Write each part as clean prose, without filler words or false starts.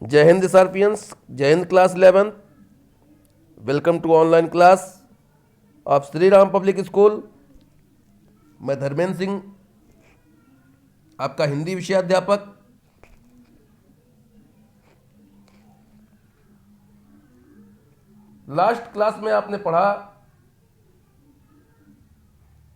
जय हिंद सार्पियंस, जय Hind class 11। Welcome to online class of Shri Ram public school. मैं धर्मेंद्र सिंह, आपका हिंदी विषय अध्यापक। लास्ट क्लास में आपने पढ़ा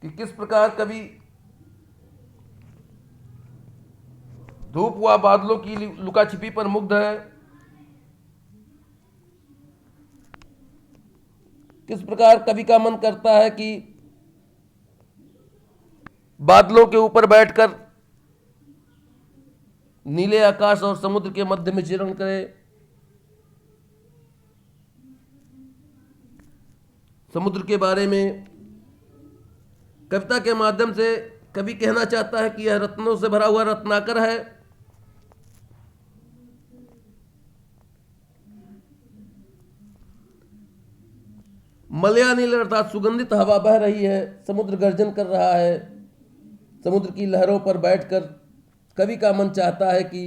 कि किस प्रकार कवि धूप व बादलों की लुका छिपी पर मुग्ध है, किस प्रकार कवि का मन करता है कि बादलों के ऊपर बैठकर नीले आकाश और समुद्र के मध्य में चिरण करे। समुद्र के बारे में कविता के माध्यम से कवि कहना चाहता है कि यह रत्नों से भरा हुआ रत्नाकर है। मलयानील अर्थात सुगंधित हवा बह रही है, समुद्र गर्जन कर रहा है। समुद्र की लहरों पर बैठकर कवि का मन चाहता है कि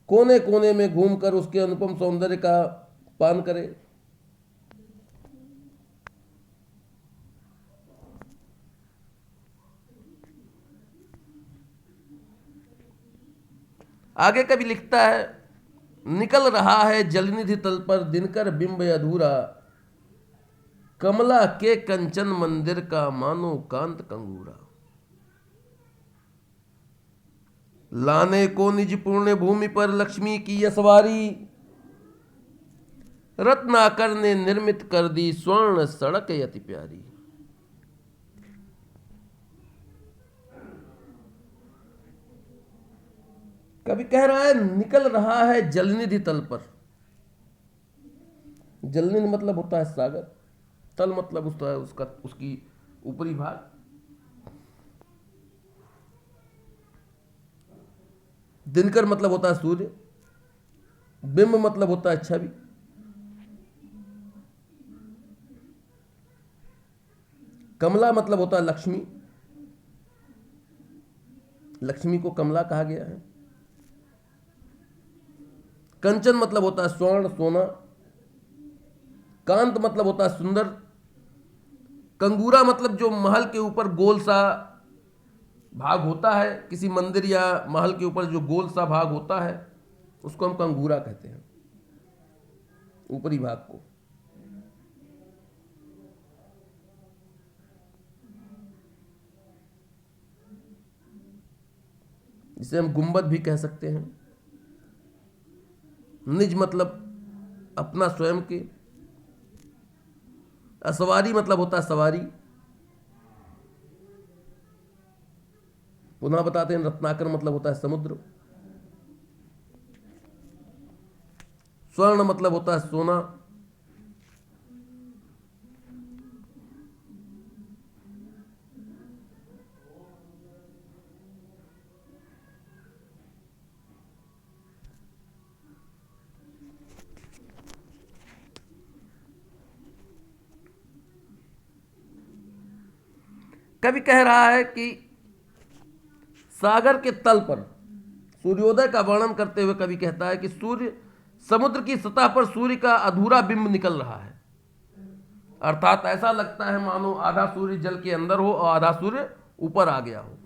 कोने कोने में घूमकर उसके अनुपम सौंदर्य का पान करे। आगे कवि लिखता है, निकल रहा है जलनिधि तल पर दिनकर बिंब अधूरा, कमला के कंचन मंदिर का मानो कांत कंगूरा। लाने को निज पुण्य भूमि पर लक्ष्मी की यसवारी, रत्नाकर ने निर्मित कर दी स्वर्ण सड़क यति प्यारी। कभी कह रहा है निकल रहा है जलनिधि तल पर। जलनिधि मतलब होता है सागर, तल मतलब होता है उसका उसकी ऊपरी भाग। दिनकर मतलब होता है सूर्य, बिंब मतलब होता है छवि। कमला मतलब होता है लक्ष्मी, लक्ष्मी को कमला कहा गया है। कंचन मतलब होता है स्वर्ण सोना, कांत मतलब होता है सुंदर, कंगूरा मतलब जो महल के ऊपर गोल सा भाग होता है, किसी मंदिर या महल के ऊपर जो गोल सा भाग होता है उसको हम कंगूरा कहते हैं, ऊपरी भाग को। जिसे हम गुंबद भी कह सकते हैं। निज मतलब अपना स्वयं के, असवारी मतलब होता है सवारी। पुनः बताते हैं, रत्नाकर मतलब होता है समुद्र, स्वर्ण मतलब होता है सोना, कवि कह रहा है कि सागर के तल पर सूर्योदय का वर्णन करते हुए कवि कहता है कि सूर्य समुद्र की सतह पर सूर्य का अधूरा बिंब निकल रहा है। अर्थात ऐसा लगता है मानो आधा सूर्य जल के अंदर हो और आधा सूर्य ऊपर आ गया हो।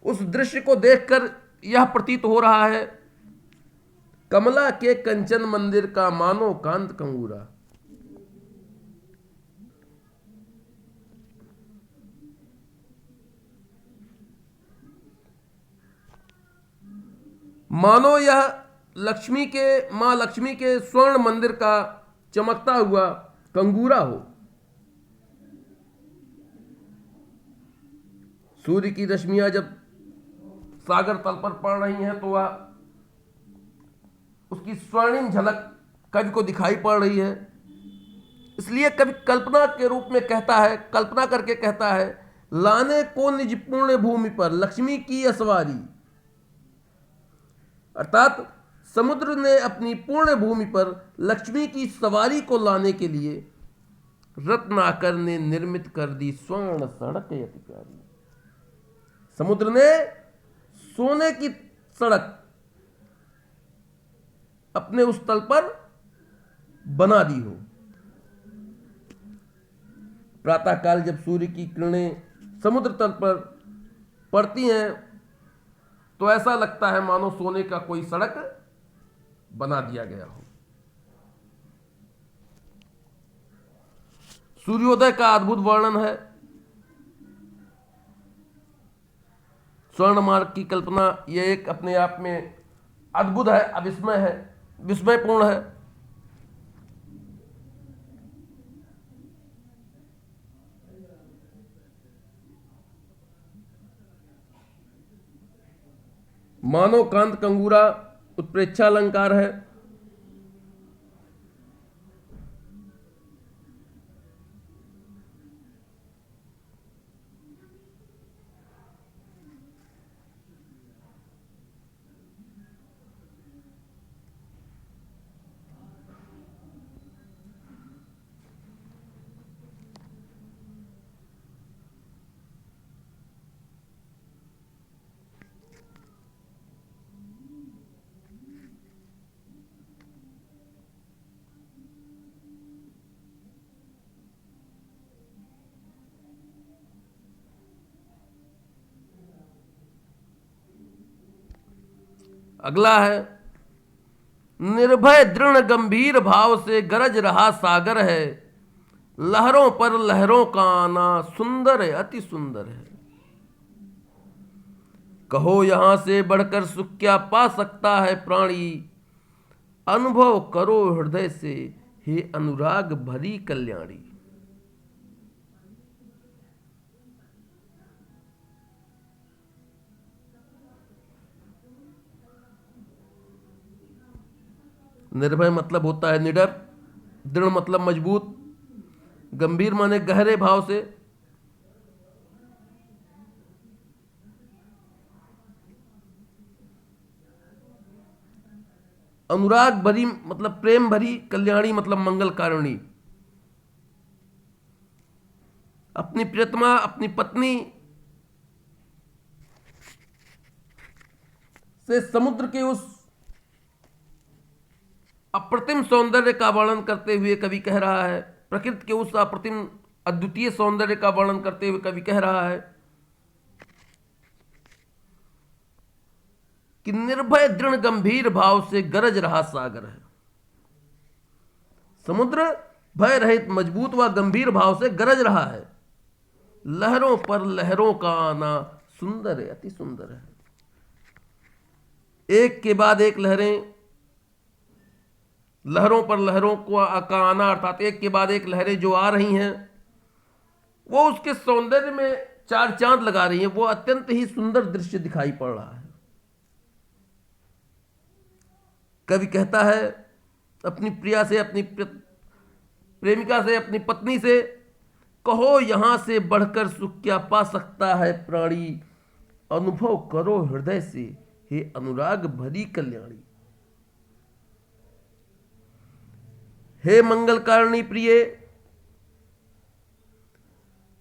उस दृश्य को देखकर यह प्रतीत हो रहा है, कमला के कंचन मंदिर का मानो कांत कंगूरा। मानो यह लक्ष्मी के मां लक्ष्मी के स्वर्ण मंदिर का चमकता हुआ कंगूरा हो। सूर्य की रश्मियां जब सागर तल पर पड़ रही हैं तो वह उसकी स्वर्णिम झलक कवि को दिखाई पड़ रही है। इसलिए कवि कल्पना के रूप में कहता है, कल्पना करके कहता है, लाने को निज पुण्य भूमि पर लक्ष्मी की असवारी। अर्थात समुद्र ने अपनी पूर्ण भूमि पर लक्ष्मी की सवारी को लाने के लिए रत्नाकर ने निर्मित कर दी स्वर्ण सड़क अति प्यारी। समुद्र ने सोने की सड़क अपने उस तल पर बना दी हो। प्रातःकाल जब सूर्य की किरणें समुद्र तल पर पड़ती हैं तो ऐसा लगता है मानो सोने का कोई सड़क बना दिया गया हो। सूर्योदय का अद्भुत वर्णन है। स्वर्ण मार्ग की कल्पना यह एक अपने आप में अद्भुत है, अविस्मय है, विस्मयपूर्ण है। मानव कांत कंगूरा उत्प्रेक्षा अलंकार है। अगला है, निर्भय दृढ़ गंभीर भाव से गरज रहा सागर है, लहरों पर लहरों का आना सुंदर है, अति सुंदर है। कहो यहां से बढ़कर सुख क्या पा सकता है प्राणी, अनुभव करो हृदय से हे अनुराग भरी कल्याणी। निर्भय मतलब होता है निडर, दृढ़ मतलब मजबूत, गंभीर माने गहरे भाव से, अनुराग भरी मतलब प्रेम भरी, कल्याणी मतलब मंगल कारिणी। अपनी प्रियतमा, अपनी पत्नी से समुद्र के उस अप्रतिम सौंदर्य का वर्णन करते हुए कवि कह रहा है, प्रकृति के उस अप्रतिम अद्वितीय सौंदर्य का वर्णन करते हुए कवि कह रहा है कि निर्भय दृढ़ गंभीर भाव से गरज रहा सागर है। समुद्र भय रहित मजबूत व गंभीर भाव से गरज रहा है, लहरों पर लहरों का आना सुंदर है, अति सुंदर है। एक के बाद एक लहरें, लहरों पर लहरों का आना अर्थात एक के बाद एक लहरें जो आ रही हैं वो उसके सौंदर्य में चार चांद लगा रही हैं। वो अत्यंत ही सुंदर दृश्य दिखाई पड़ रहा है। कवि कहता है अपनी प्रिया से, अपनी प्रेमिका से, अपनी पत्नी से, कहो यहां से बढ़कर सुख क्या पा सकता है प्राणी, अनुभव करो हृदय से हे अनुराग भरी कल्याणी। हे मंगल कारिणी प्रिय,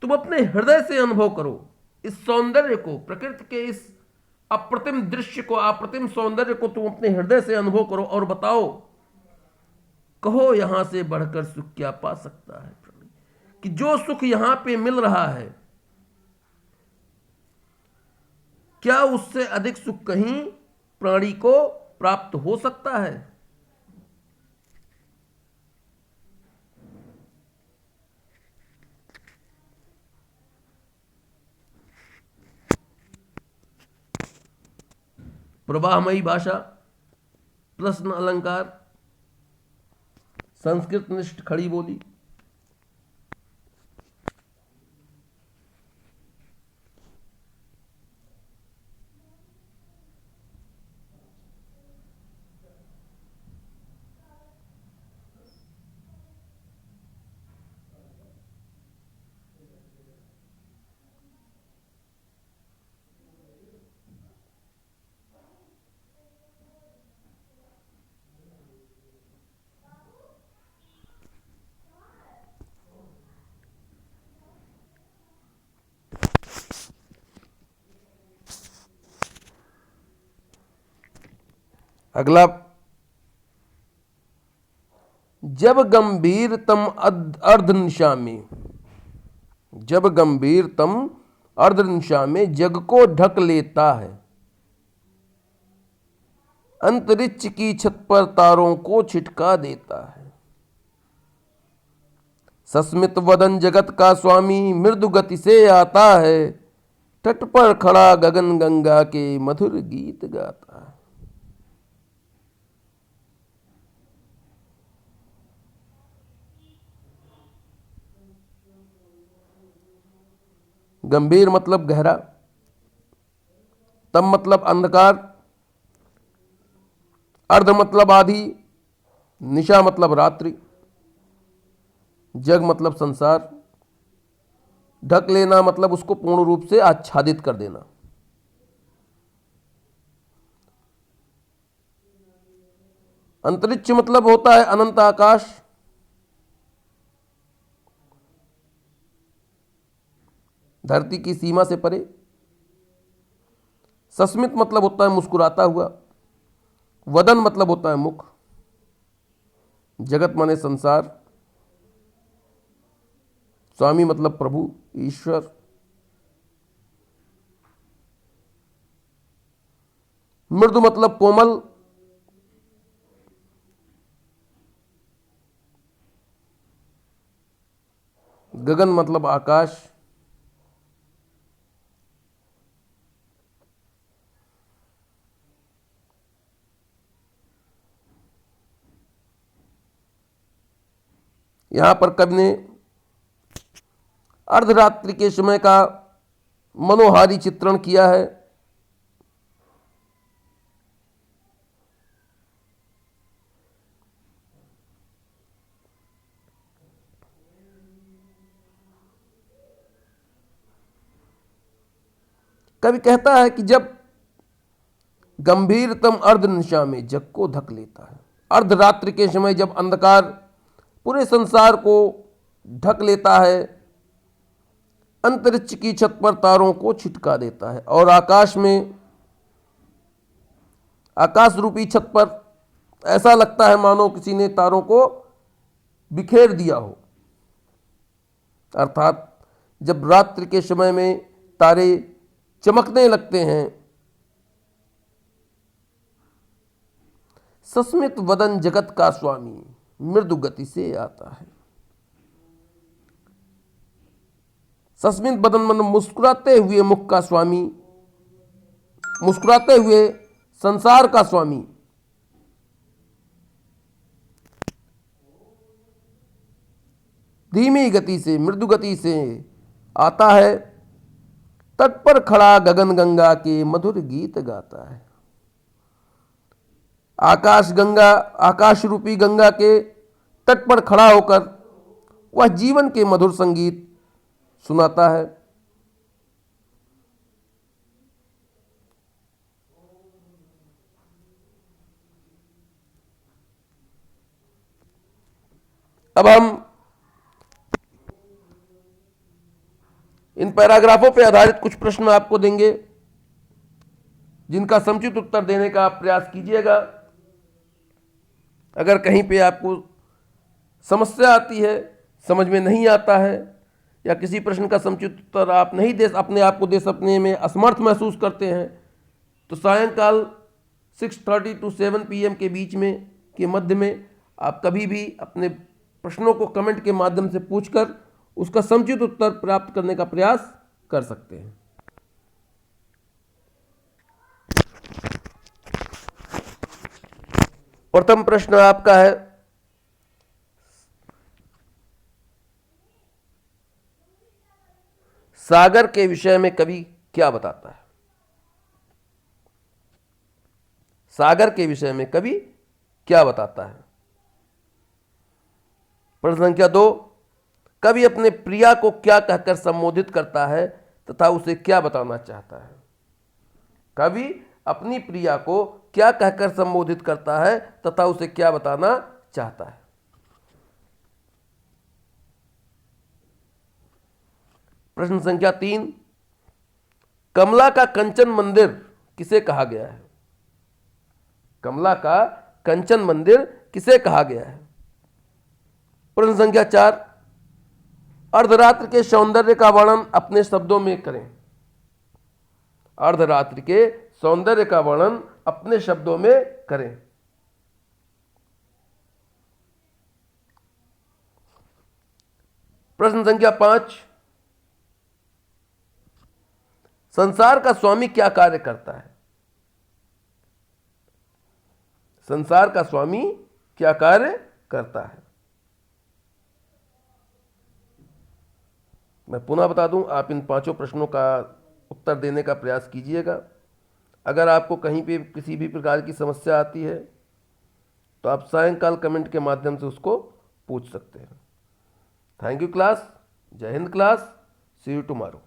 तुम अपने हृदय से अनुभव करो इस सौंदर्य को, प्रकृति के इस अप्रतिम दृश्य को, अप्रतिम सौंदर्य को तुम अपने हृदय से अनुभव करो और बताओ, कहो यहां से बढ़कर सुख क्या पा सकता है प्राणी, कि जो सुख यहां पे मिल रहा है क्या उससे अधिक सुख कहीं प्राणी को प्राप्त हो सकता है। प्रवाहमयी भाषा, प्रश्न अलंकार, संस्कृत निष्ठ खड़ी बोली। अगला, जब गंभीरतम अर्धनिशा में, जब गंभीरतम अर्धनिशा में जग को ढक लेता है, अंतरिक्ष की छत पर तारों को छिटका देता है। सस्मित वदन जगत का स्वामी मृदु गति से आता है, तट पर खड़ा गगन गंगा के मधुर गीत गाता है। गंभीर मतलब गहरा, तम मतलब अंधकार, अर्ध मतलब आधी, निशा मतलब रात्रि, जग मतलब संसार, ढक लेना मतलब उसको पूर्ण रूप से आच्छादित कर देना। अंतरिक्ष मतलब होता है अनंत आकाश, धरती की सीमा से परे। सस्मित मतलब होता है मुस्कुराता हुआ, वदन मतलब होता है मुख, जगत माने संसार, स्वामी मतलब प्रभु ईश्वर, मृदु मतलब कोमल, गगन मतलब आकाश, यहां पर कवि ने अर्धरात्रि के समय का मनोहारी चित्रण किया है। कवि कहता है कि जब गंभीरतम अर्धनिशा में जग को ढक लेता है, अर्धरात्रि के समय जब अंधकार पूरे संसार को ढक लेता है, अंतरिक्ष की छत पर तारों को छिटका देता है, और आकाश में, आकाश रूपी छत पर ऐसा लगता है मानो किसी ने तारों को बिखेर दिया हो। अर्थात जब रात्रि के समय में तारे चमकने लगते हैं, सस्मित वदन जगत का स्वामी मृदु गति से आता है। सस्मित वदन मन मुस्कुराते हुए मुख का स्वामी, मुस्कुराते हुए संसार का स्वामी, धीमी गति से, मृदु गति से आता है, तट पर खड़ा गगन गंगा के मधुर गीत गाता है। आकाश गंगा, आकाश रूपी गंगा के तट पर खड़ा होकर वह जीवन के मधुर संगीत सुनाता है। अब हम इन पैराग्राफों पर आधारित कुछ प्रश्न आपको देंगे, जिनका समुचित उत्तर देने का आप प्रयास कीजिएगा। अगर कहीं पे आपको समस्या आती है, समझ में नहीं आता है, या किसी प्रश्न का समुचित उत्तर आप नहीं दे, अपने आप को दे सकने में असमर्थ महसूस करते हैं, तो सायंकाल 6:30 to 7 PM के बीच में, के मध्य में आप कभी भी अपने प्रश्नों को कमेंट के माध्यम से पूछकर उसका समुचित उत्तर प्राप्त करने का प्रयास कर सकते हैं। प्रथम प्रश्न आपका है, सागर के विषय में कवि क्या बताता है? सागर के विषय में कवि क्या बताता है? प्रश्न संख्या 2, कवि अपने प्रिया को क्या कहकर संबोधित करता है तथा उसे क्या बताना चाहता है? कवि अपनी प्रिया को क्या कहकर संबोधित करता है तथा उसे क्या बताना चाहता है? प्रश्न संख्या 3, कमला का कंचन मंदिर किसे कहा गया है? कमला का कंचन मंदिर किसे कहा गया है? प्रश्न संख्या 4, अर्धरात्रि के सौंदर्य का वर्णन अपने शब्दों में करें। अर्धरात्रि के सौंदर्य का वर्णन अपने शब्दों में करें। प्रश्न संख्या 5, संसार का स्वामी क्या कार्य करता है? संसार का स्वामी क्या कार्य करता है? मैं पुनः बता दूं, आप इन 5 प्रश्नों का उत्तर देने का प्रयास कीजिएगा। अगर आपको कहीं पे किसी भी प्रकार की समस्या आती है तो आप सायंकाल कमेंट के माध्यम से उसको पूछ सकते हैं। Thank you class. Jai Hind class. See you tomorrow.